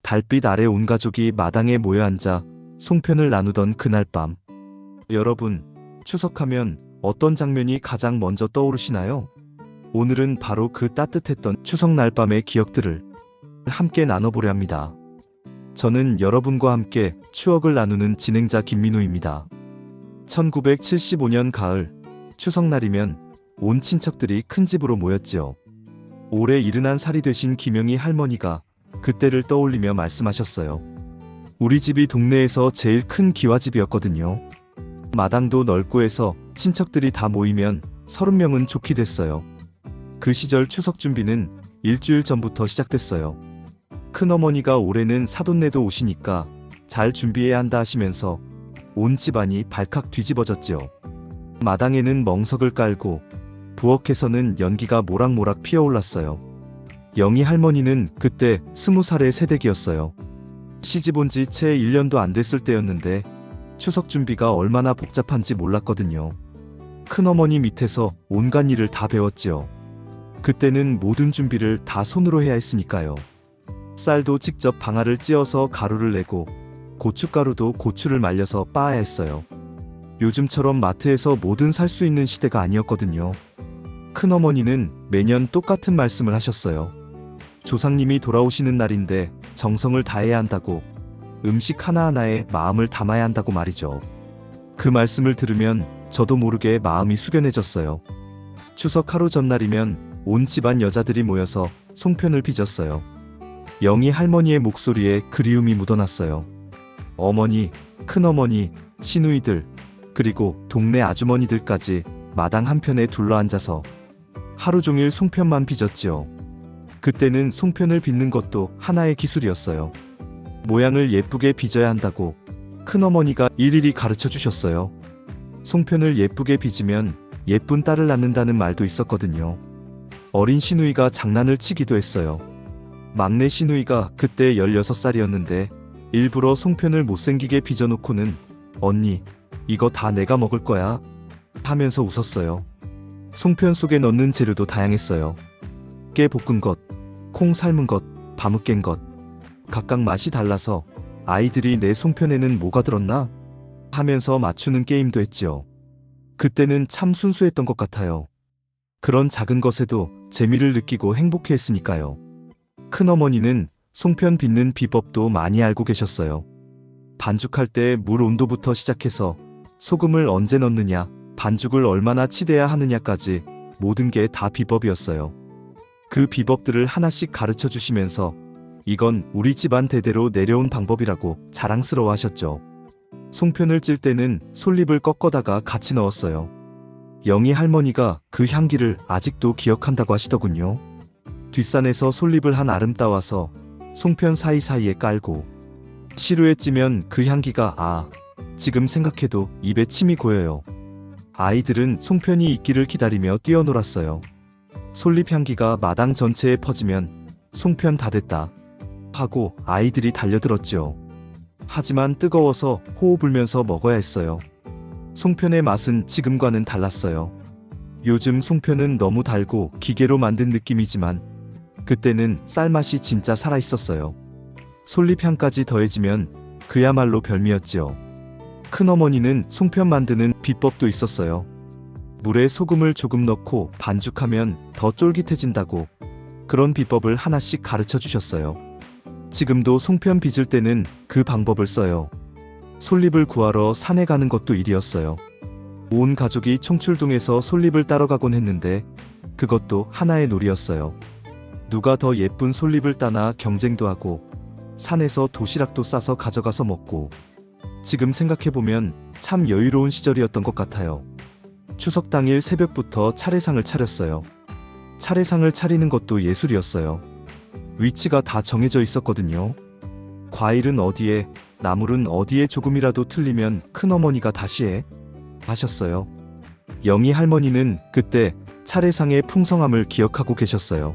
달빛 아래 온 가족이 마당에 모여 앉아 송편을 나누던 그날 밤. 여러분, 추석하면 어떤 장면이 가장 먼저 떠오르시나요? 오늘은 바로 그 따뜻했던 추석 날밤의 기억들을 함께 나눠보려 합니다. 저는 여러분과 함께 추억을 나누는 진행자 김민우입니다. 1975년 가을, 추석날이면 온 친척들이 큰 집으로 모였지요. 올해 71살이 되신 김영희 할머니가 그때를 떠올리며 말씀하셨어요. 우리 집이 동네에서 제일 큰 기와집이었거든요. 마당도 넓고 해서 친척들이 다 모이면 30명은 좋게 됐어요. 그 시절 추석 준비는 일주일 전부터 시작됐어요. 큰어머니가 올해는 사돈네도 오시니까 잘 준비해야 한다 하시면서 온 집안이 발칵 뒤집어졌지요. 마당에는 멍석을 깔고 부엌에서는 연기가 모락모락 피어올랐어요. 영희 할머니는 그때 20살의 새댁이었어요. 시집 온 지 채 1년도 안 됐을 때였는데 추석 준비가 얼마나 복잡한지 몰랐거든요. 큰어머니 밑에서 온갖 일을 다 배웠지요. 그때는 모든 준비를 다 손으로 해야 했으니까요. 쌀도 직접 방아를 찧어서 가루를 내고 고춧가루도 고추를 말려서 빻아야 했어요. 요즘처럼 마트에서 뭐든 살 수 있는 시대가 아니었거든요. 큰어머니는 매년 똑같은 말씀을 하셨어요. 조상님이 돌아오시는 날인데 정성을 다해야 한다고, 음식 하나하나에 마음을 담아야 한다고 말이죠. 그 말씀을 들으면 저도 모르게 마음이 숙연해졌어요. 추석 하루 전날이면 온 집안 여자들이 모여서 송편을 빚었어요. 영희 할머니의 목소리에 그리움이 묻어났어요. 어머니, 큰어머니, 시누이들, 그리고 동네 아주머니들까지 마당 한편에 둘러앉아서 하루 종일 송편만 빚었지요. 그때는 송편을 빚는 것도 하나의 기술이었어요. 모양을 예쁘게 빚어야 한다고 큰어머니가 일일이 가르쳐 주셨어요. 송편을 예쁘게 빚으면 예쁜 딸을 낳는다는 말도 있었거든요. 어린 시누이가 장난을 치기도 했어요. 막내 시누이가 그때 16살이었는데 일부러 송편을 못생기게 빚어놓고는 언니, 이거 다 내가 먹을 거야 하면서 웃었어요. 송편 속에 넣는 재료도 다양했어요. 깨 볶은 것, 콩 삶은 것, 바무 깬 것. 각각 맛이 달라서 아이들이 내 송편에는 뭐가 들었나 하면서 맞추는 게임도 했지요. 그때는 참 순수했던 것 같아요. 그런 작은 것에도 재미를 느끼고 행복해했으니까요. 큰어머니는 송편 빚는 비법도 많이 알고 계셨어요. 반죽할 때 물 온도부터 시작해서 소금을 언제 넣느냐, 반죽을 얼마나 치대야 하느냐까지 모든 게 다 비법이었어요. 그 비법들을 하나씩 가르쳐 주시면서 이건 우리 집안 대대로 내려온 방법이라고 자랑스러워 하셨죠. 송편을 찔 때는 솔잎을 꺾어다가 같이 넣었어요. 영희 할머니가 그 향기를 아직도 기억한다고 하시더군요. 뒷산에서 솔잎을 한 아름 따와서 송편 사이사이에 깔고 시루에 찌면 그 향기가 지금 생각해도 입에 침이 고여요. 아이들은 송편이 익기를 기다리며 뛰어놀았어요. 솔잎 향기가 마당 전체에 퍼지면 송편 다 됐다 하고 아이들이 달려들었지요. 하지만 뜨거워서 호호 불면서 먹어야 했어요. 송편의 맛은 지금과는 달랐어요. 요즘 송편은 너무 달고 기계로 만든 느낌이지만 그때는 쌀맛이 진짜 살아있었어요. 솔잎향까지 더해지면 그야말로 별미였지요. 큰어머니는 송편 만드는 비법도 있었어요. 물에 소금을 조금 넣고 반죽하면 더 쫄깃해진다고 그런 비법을 하나씩 가르쳐 주셨어요. 지금도 송편 빚을 때는 그 방법을 써요. 솔잎을 구하러 산에 가는 것도 일이었어요. 온 가족이 청출동에서 솔잎을 따러 가곤 했는데 그것도 하나의 놀이였어요. 누가 더 예쁜 솔잎을 따나 경쟁도 하고 산에서 도시락도 싸서 가져가서 먹고. 지금 생각해보면 참 여유로운 시절이었던 것 같아요. 추석 당일 새벽부터 차례상을 차렸어요. 차례상을 차리는 것도 예술이었어요. 위치가 다 정해져 있었거든요. 과일은 어디에, 나물은 어디에 조금이라도 틀리면 큰어머니가 다시 해 하셨어요. 영희 할머니는 그때 차례상의 풍성함을 기억하고 계셨어요.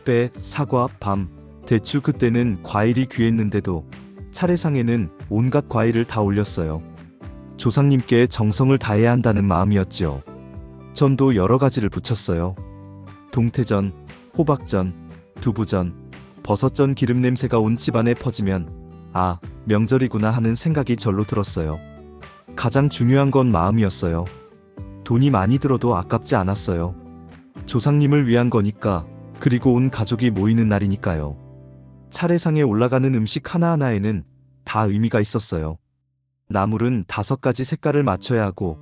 빼, 사과, 밤, 대추. 그때는 과일이 귀했는데도 차례상에는 온갖 과일을 다 올렸어요. 조상님께 정성을 다해야 한다는 마음이었지요. 전도 여러 가지를 붙였어요. 동태전, 호박전, 두부전, 버섯전 기름 냄새가 온 집안에 퍼지면 아, 명절이구나 하는 생각이 절로 들었어요. 가장 중요한 건 마음이었어요. 돈이 많이 들어도 아깝지 않았어요. 조상님을 위한 거니까, 그리고 온 가족이 모이는 날이니까요. 차례상에 올라가는 음식 하나하나에는 다 의미가 있었어요. 나물은 5가지 색깔을 맞춰야 하고,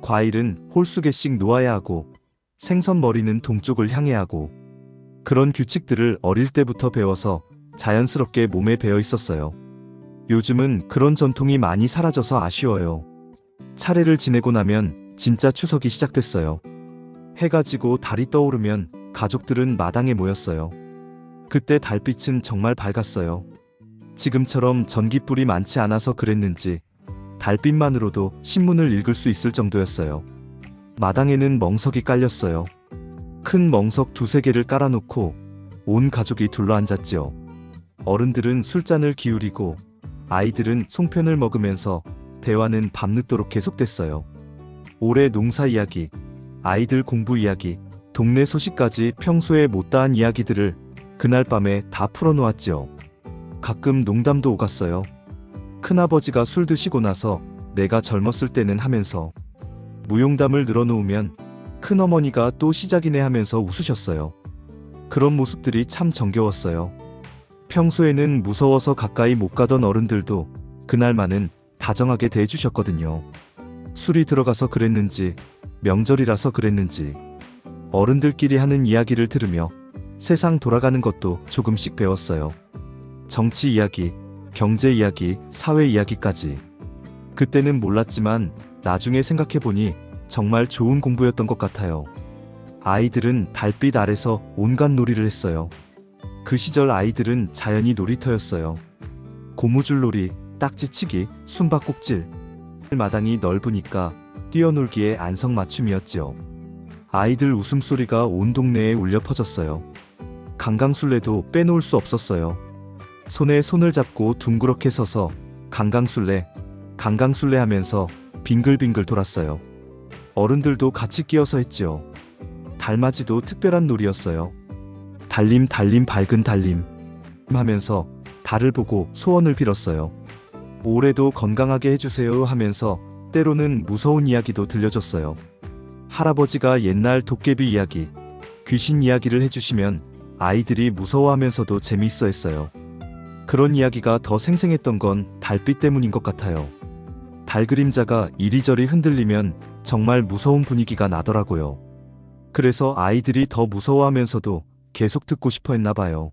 과일은 홀수 개씩 놓아야 하고, 생선 머리는 동쪽을 향해야 하고, 그런 규칙들을 어릴 때부터 배워서 자연스럽게 몸에 배어 있었어요. 요즘은 그런 전통이 많이 사라져서 아쉬워요. 차례를 지내고 나면 진짜 추석이 시작됐어요. 해가 지고 달이 떠오르면 가족들은 마당에 모였어요. 그때 달빛은 정말 밝았어요. 지금처럼 전깃불이 많지 않아서 그랬는지 달빛만으로도 신문을 읽을 수 있을 정도였어요. 마당에는 멍석이 깔렸어요. 큰 멍석 2-3개를 깔아놓고 온 가족이 둘러앉았지요. 어른들은 술잔을 기울이고 아이들은 송편을 먹으면서 대화는 밤늦도록 계속됐어요. 올해 농사 이야기, 아이들 공부 이야기, 동네 소식까지 평소에 못다한 이야기들을 그날 밤에 다 풀어놓았지요. 가끔 농담도 오갔어요. 큰아버지가 술 드시고 나서 내가 젊었을 때는 하면서 무용담을 늘어놓으면 큰어머니가 또 시작이네 하면서 웃으셨어요. 그런 모습들이 참 정겨웠어요. 평소에는 무서워서 가까이 못 가던 어른들도 그날만은 다정하게 대해주셨거든요. 술이 들어가서 그랬는지, 명절이라서 그랬는지, 어른들끼리 하는 이야기를 들으며 세상 돌아가는 것도 조금씩 배웠어요. 정치 이야기, 경제 이야기, 사회 이야기까지. 그때는 몰랐지만 나중에 생각해보니 정말 좋은 공부였던 것 같아요. 아이들은 달빛 아래서 온갖 놀이를 했어요. 그 시절 아이들은 자연이 놀이터였어요. 고무줄놀이, 딱지치기, 숨바꼭질. 마당이 넓으니까 뛰어놀기에 안성맞춤이었지요. 아이들 웃음소리가 온 동네에 울려 퍼졌어요. 강강술래도 빼놓을 수 없었어요. 손에 손을 잡고 둥그렇게 서서 강강술래, 강강술래 하면서 빙글빙글 돌았어요. 어른들도 같이 끼어서 했지요. 달맞이도 특별한 놀이였어요. 달림 달림 밝은 달림 하면서 달을 보고 소원을 빌었어요. 올해도 건강하게 해주세요 하면서 때로는 무서운 이야기도 들려줬어요. 할아버지가 옛날 도깨비 이야기, 귀신 이야기를 해주시면 아이들이 무서워하면서도 재미있어 했어요. 그런 이야기가 더 생생했던 건 달빛 때문인 것 같아요. 달 그림자가 이리저리 흔들리면 정말 무서운 분위기가 나더라고요. 그래서 아이들이 더 무서워하면서도 계속 듣고 싶어 했나 봐요.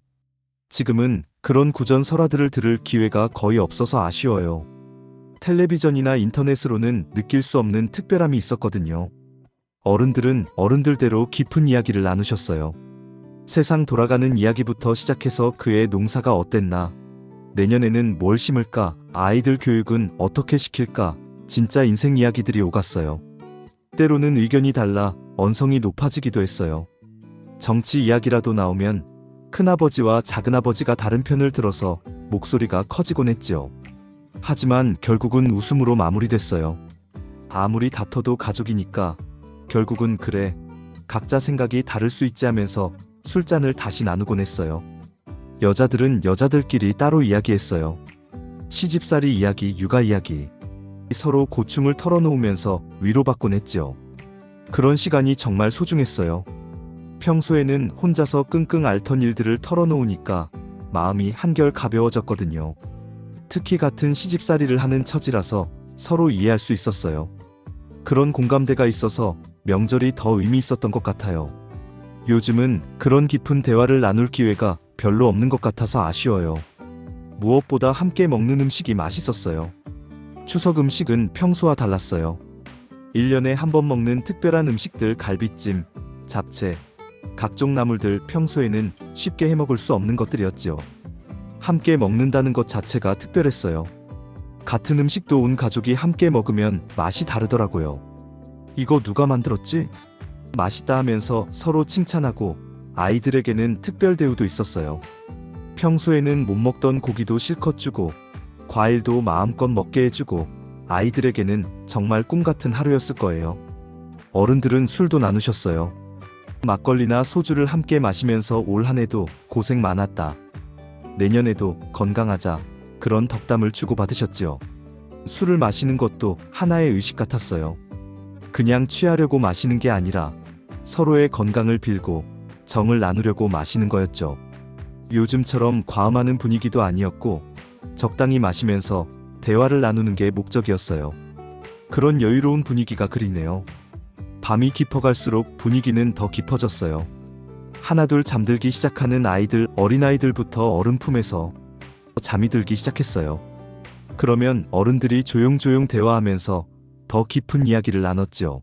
지금은 그런 구전 설화들을 들을 기회가 거의 없어서 아쉬워요. 텔레비전이나 인터넷으로는 느낄 수 없는 특별함이 있었거든요. 어른들은 어른들대로 깊은 이야기를 나누셨어요. 세상 돌아가는 이야기부터 시작해서 그의 농사가 어땠나, 내년에는 뭘 심을까, 아이들 교육은 어떻게 시킬까, 진짜 인생 이야기들이 오갔어요. 때로는 의견이 달라 언성이 높아지기도 했어요. 정치 이야기라도 나오면 큰아버지와 작은아버지가 다른 편을 들어서 목소리가 커지곤 했지요. 하지만 결국은 웃음으로 마무리됐어요. 아무리 다퉈도 가족이니까 결국은 그래, 각자 생각이 다를 수 있지 하면서 술잔을 다시 나누곤 했어요. 여자들은 여자들끼리 따로 이야기했어요. 시집살이 이야기, 육아 이야기. 서로 고충을 털어놓으면서 위로받곤 했지요. 그런 시간이 정말 소중했어요. 평소에는 혼자서 끙끙 앓던 일들을 털어놓으니까 마음이 한결 가벼워졌거든요. 특히 같은 시집살이를 하는 처지라서 서로 이해할 수 있었어요. 그런 공감대가 있어서 명절이 더 의미 있었던 것 같아요. 요즘은 그런 깊은 대화를 나눌 기회가 별로 없는 것 같아서 아쉬워요. 무엇보다 함께 먹는 음식이 맛있었어요. 추석 음식은 평소와 달랐어요. 1년에 한 번 먹는 특별한 음식들, 갈비찜, 잡채, 각종 나물들, 평소에는 쉽게 해먹을 수 없는 것들이었지요. 함께 먹는다는 것 자체가 특별했어요. 같은 음식도 온 가족이 함께 먹으면 맛이 다르더라고요. 이거 누가 만들었지? 맛있다 하면서 서로 칭찬하고, 아이들에게는 특별 대우도 있었어요. 평소에는 못 먹던 고기도 실컷 주고, 과일도 마음껏 먹게 해주고, 아이들에게는 정말 꿈같은 하루였을 거예요. 어른들은 술도 나누셨어요. 막걸리나 소주를 함께 마시면서 올 한 해도 고생 많았다, 내년에도 건강하자 그런 덕담을 주고받으셨지요. 술을 마시는 것도 하나의 의식 같았어요. 그냥 취하려고 마시는 게 아니라 서로의 건강을 빌고 정을 나누려고 마시는 거였죠. 요즘처럼 과음하는 분위기도 아니었고 적당히 마시면서 대화를 나누는 게 목적이었어요. 그런 여유로운 분위기가 그리네요. 밤이 깊어갈수록 분위기는 더 깊어졌어요. 하나둘 잠들기 시작하는 아이들, 어린아이들부터 어른 품에서 잠이 들기 시작했어요. 그러면 어른들이 조용조용 대화하면서 더 깊은 이야기를 나눴죠.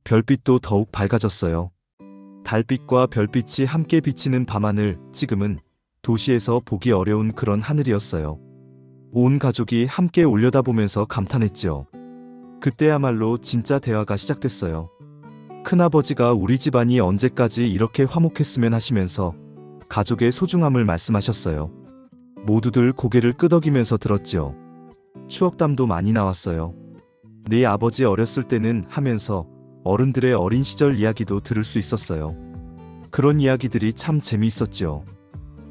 별빛도 더욱 밝아졌어요. 달빛과 별빛이 함께 비치는 밤하늘, 지금은 도시에서 보기 어려운 그런 하늘이었어요. 온 가족이 함께 올려다보면서 감탄했지요. 그때야말로 진짜 대화가 시작됐어요. 큰아버지가 우리 집안이 언제까지 이렇게 화목했으면 하시면서 가족의 소중함을 말씀하셨어요. 모두들 고개를 끄덕이면서 들었지요. 추억담도 많이 나왔어요. 네 아버지 어렸을 때는 하면서 어른들의 어린 시절 이야기도 들을 수 있었어요. 그런 이야기들이 참 재미있었지요.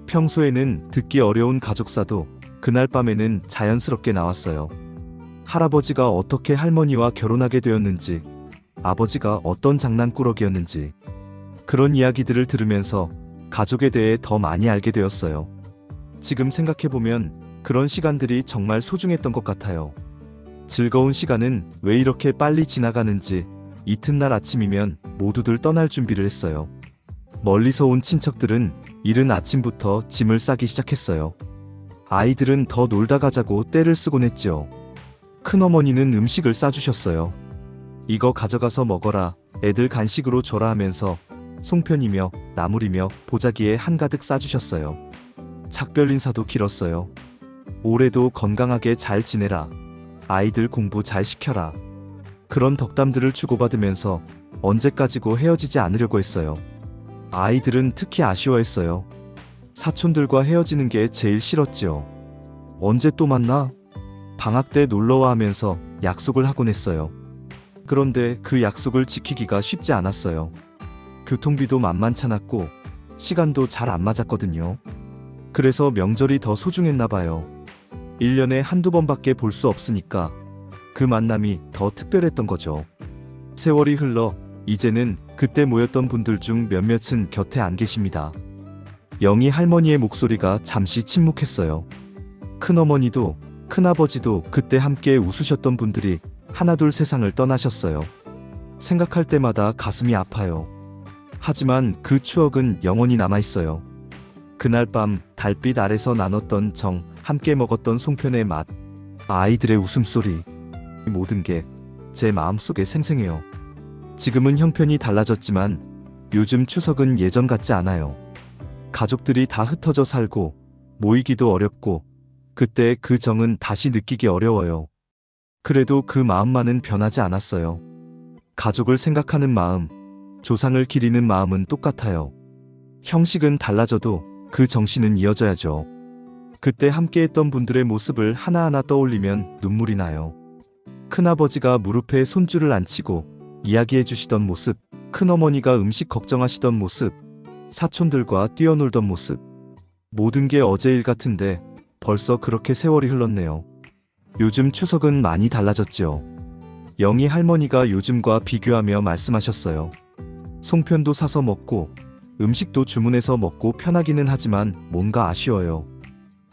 평소에는 듣기 어려운 가족사도 그날 밤에는 자연스럽게 나왔어요. 할아버지가 어떻게 할머니와 결혼하게 되었는지, 아버지가 어떤 장난꾸러기였는지, 그런 이야기들을 들으면서 가족에 대해 더 많이 알게 되었어요. 지금 생각해보면 그런 시간들이 정말 소중했던 것 같아요. 즐거운 시간은 왜 이렇게 빨리 지나가는지 이튿날 아침이면 모두들 떠날 준비를 했어요. 멀리서 온 친척들은 이른 아침부터 짐을 싸기 시작했어요. 아이들은 더 놀다 가자고 떼를 쓰곤 했지요. 큰어머니는 음식을 싸주셨어요. 이거 가져가서 먹어라, 애들 간식으로 줘라 하면서 송편이며 나물이며 보자기에 한가득 싸주셨어요. 작별 인사도 길었어요. 올해도 건강하게 잘 지내라. 아이들 공부 잘 시켜라. 그런 덕담들을 주고받으면서 언제까지고 헤어지지 않으려고 했어요. 아이들은 특히 아쉬워했어요. 사촌들과 헤어지는 게 제일 싫었지요. 언제 또 만나? 방학 때 놀러와 하면서 약속을 하곤 했어요. 그런데 그 약속을 지키기가 쉽지 않았어요. 교통비도 만만찮았고 시간도 잘 안 맞았거든요. 그래서 명절이 더 소중했나 봐요. 1년에 한두 번밖에 볼 수 없으니까 그 만남이 더 특별했던 거죠. 세월이 흘러 이제는 그때 모였던 분들 중 몇몇은 곁에 안 계십니다. 영희 할머니의 목소리가 잠시 침묵했어요. 큰어머니도 큰아버지도 그때 함께 웃으셨던 분들이 하나둘 세상을 떠나셨어요. 생각할 때마다 가슴이 아파요. 하지만 그 추억은 영원히 남아있어요. 그날 밤 달빛 아래서 나눴던 정, 함께 먹었던 송편의 맛, 아이들의 웃음소리, 모든 게 제 마음속에 생생해요. 지금은 형편이 달라졌지만 요즘 추석은 예전 같지 않아요. 가족들이 다 흩어져 살고 모이기도 어렵고 그때 그 정은 다시 느끼기 어려워요. 그래도 그 마음만은 변하지 않았어요. 가족을 생각하는 마음, 조상을 기리는 마음은 똑같아요. 형식은 달라져도 그 정신은 이어져야죠. 그때 함께했던 분들의 모습을 하나하나 떠올리면 눈물이 나요. 큰아버지가 무릎에 손주를 앉히고 이야기해 주시던 모습, 큰어머니가 음식 걱정하시던 모습, 사촌들과 뛰어놀던 모습. 모든 게 어제 일 같은데 벌써 그렇게 세월이 흘렀네요. 요즘 추석은 많이 달라졌죠. 영희 할머니가 요즘과 비교하며 말씀하셨어요. 송편도 사서 먹고 음식도 주문해서 먹고 편하기는 하지만 뭔가 아쉬워요.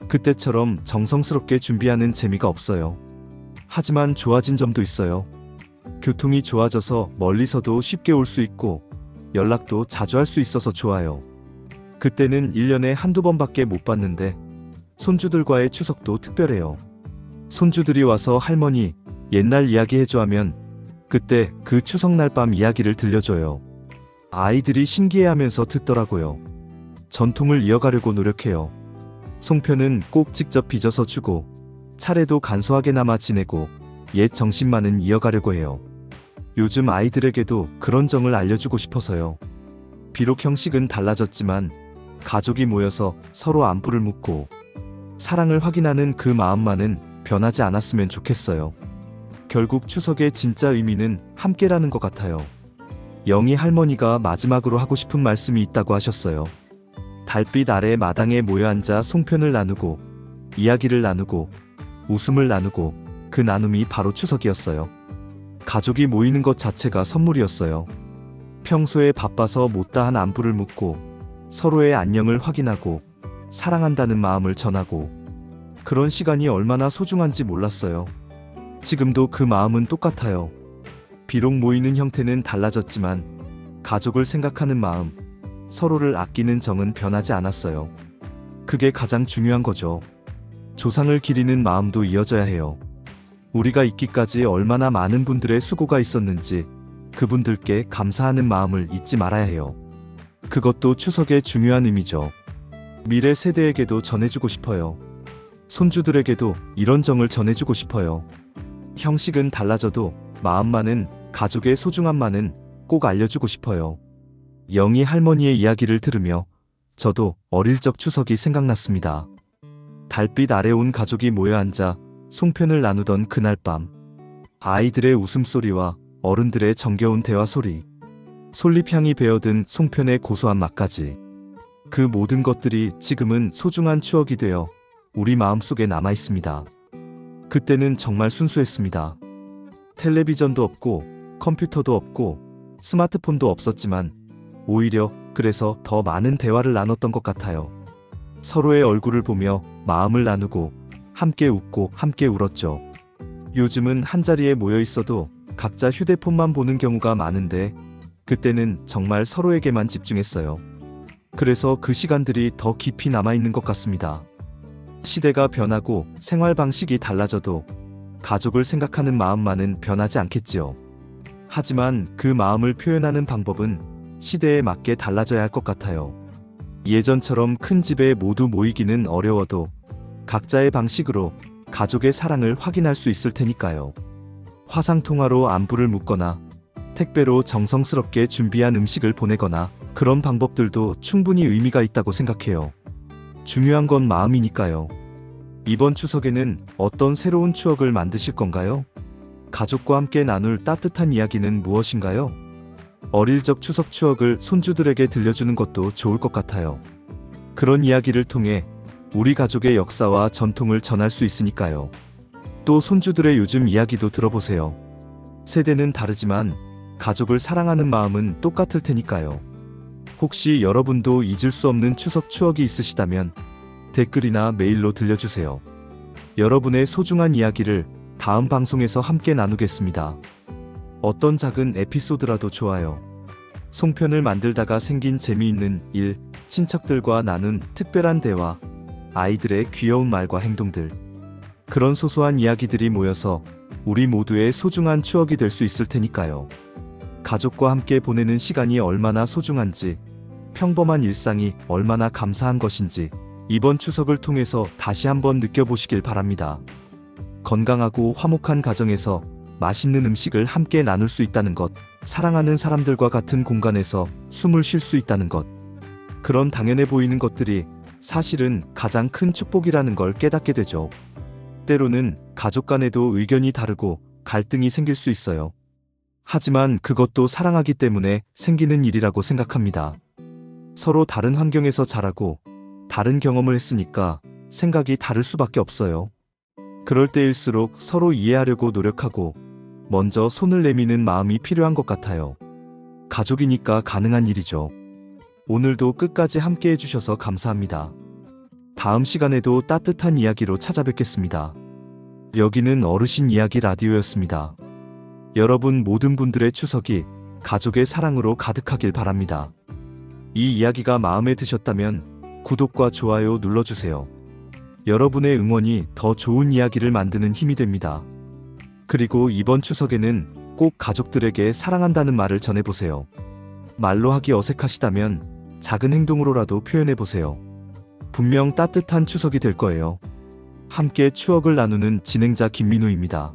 그때처럼 정성스럽게 준비하는 재미가 없어요. 하지만 좋아진 점도 있어요. 교통이 좋아져서 멀리서도 쉽게 올 수 있고 연락도 자주 할 수 있어서 좋아요. 그때는 1년에 한두 번밖에 못 봤는데 손주들과의 추석도 특별해요. 손주들이 와서 할머니 옛날 이야기 해줘 하면 그때 그 추석날 밤 이야기를 들려줘요. 아이들이 신기해하면서 듣더라고요. 전통을 이어가려고 노력해요. 송편은 꼭 직접 빚어서 주고 차례도 간소하게나마 지내고 옛 정신만은 이어가려고 해요. 요즘 아이들에게도 그런 정을 알려주고 싶어서요. 비록 형식은 달라졌지만 가족이 모여서 서로 안부를 묻고 사랑을 확인하는 그 마음만은 변하지 않았으면 좋겠어요. 결국 추석의 진짜 의미는 함께라는 것 같아요. 영희 할머니가 마지막으로 하고 싶은 말씀이 있다고 하셨어요. 달빛 아래 마당에 모여 앉아 송편을 나누고 이야기를 나누고 웃음을 나누고 그 나눔이 바로 추석이었어요. 가족이 모이는 것 자체가 선물이었어요. 평소에 바빠서 못다한 안부를 묻고 서로의 안녕을 확인하고 사랑한다는 마음을 전하고 그런 시간이 얼마나 소중한지 몰랐어요. 지금도 그 마음은 똑같아요. 비록 모이는 형태는 달라졌지만 가족을 생각하는 마음, 서로를 아끼는 정은 변하지 않았어요. 그게 가장 중요한 거죠. 조상을 기리는 마음도 이어져야 해요. 우리가 있기까지 얼마나 많은 분들의 수고가 있었는지 그분들께 감사하는 마음을 잊지 말아야 해요. 그것도 추석의 중요한 의미죠. 미래 세대에게도 전해주고 싶어요. 손주들에게도 이런 정을 전해주고 싶어요. 형식은 달라져도 마음만은, 가족의 소중함만은 꼭 알려주고 싶어요. 영희 할머니의 이야기를 들으며 저도 어릴 적 추석이 생각났습니다. 달빛 아래 온 가족이 모여 앉아 송편을 나누던 그날 밤, 아이들의 웃음소리와 어른들의 정겨운 대화 소리, 솔잎향이 배어든 송편의 고소한 맛까지, 그 모든 것들이 지금은 소중한 추억이 되어 우리 마음속에 남아있습니다. 그때는 정말 순수했습니다. 텔레비전도 없고 컴퓨터도 없고 스마트폰도 없었지만 오히려 그래서 더 많은 대화를 나눴던 것 같아요. 서로의 얼굴을 보며 마음을 나누고 함께 웃고 함께 울었죠. 요즘은 한자리에 모여 있어도 각자 휴대폰만 보는 경우가 많은데 그때는 정말 서로에게만 집중했어요. 그래서 그 시간들이 더 깊이 남아있는 것 같습니다. 시대가 변하고 생활 방식이 달라져도 가족을 생각하는 마음만은 변하지 않겠지요. 하지만 그 마음을 표현하는 방법은 시대에 맞게 달라져야 할 것 같아요. 예전처럼 큰 집에 모두 모이기는 어려워도 각자의 방식으로 가족의 사랑을 확인할 수 있을 테니까요. 화상통화로 안부를 묻거나 택배로 정성스럽게 준비한 음식을 보내거나 그런 방법들도 충분히 의미가 있다고 생각해요. 중요한 건 마음이니까요. 이번 추석에는 어떤 새로운 추억을 만드실 건가요? 가족과 함께 나눌 따뜻한 이야기는 무엇인가요? 어릴 적 추석 추억을 손주들에게 들려주는 것도 좋을 것 같아요. 그런 이야기를 통해 우리 가족의 역사와 전통을 전할 수 있으니까요. 또 손주들의 요즘 이야기도 들어보세요. 세대는 다르지만 가족을 사랑하는 마음은 똑같을 테니까요. 혹시 여러분도 잊을 수 없는 추석 추억이 있으시다면 댓글이나 메일로 들려주세요. 여러분의 소중한 이야기를 다음 방송에서 함께 나누겠습니다. 어떤 작은 에피소드라도 좋아요. 송편을 만들다가 생긴 재미있는 일, 친척들과 나눈 특별한 대화, 아이들의 귀여운 말과 행동들. 그런 소소한 이야기들이 모여서 우리 모두의 소중한 추억이 될 수 있을 테니까요. 가족과 함께 보내는 시간이 얼마나 소중한지, 평범한 일상이 얼마나 감사한 것인지 이번 추석을 통해서 다시 한번 느껴보시길 바랍니다. 건강하고 화목한 가정에서 맛있는 음식을 함께 나눌 수 있다는 것, 사랑하는 사람들과 같은 공간에서 숨을 쉴 수 있다는 것, 그런 당연해 보이는 것들이 사실은 가장 큰 축복이라는 걸 깨닫게 되죠. 때로는 가족 간에도 의견이 다르고 갈등이 생길 수 있어요. 하지만 그것도 사랑하기 때문에 생기는 일이라고 생각합니다. 서로 다른 환경에서 자라고 다른 경험을 했으니까 생각이 다를 수밖에 없어요. 그럴 때일수록 서로 이해하려고 노력하고 먼저 손을 내미는 마음이 필요한 것 같아요. 가족이니까 가능한 일이죠. 오늘도 끝까지 함께 해주셔서 감사합니다. 다음 시간에도 따뜻한 이야기로 찾아뵙겠습니다. 여기는 어르신 이야기 라디오였습니다. 여러분 모든 분들의 추석이 가족의 사랑으로 가득하길 바랍니다. 이 이야기가 마음에 드셨다면 구독과 좋아요 눌러주세요. 여러분의 응원이 더 좋은 이야기를 만드는 힘이 됩니다. 그리고 이번 추석에는 꼭 가족들에게 사랑한다는 말을 전해보세요. 말로 하기 어색하시다면 작은 행동으로라도 표현해보세요. 분명 따뜻한 추석이 될 거예요. 함께 추억을 나누는 진행자 김민우입니다.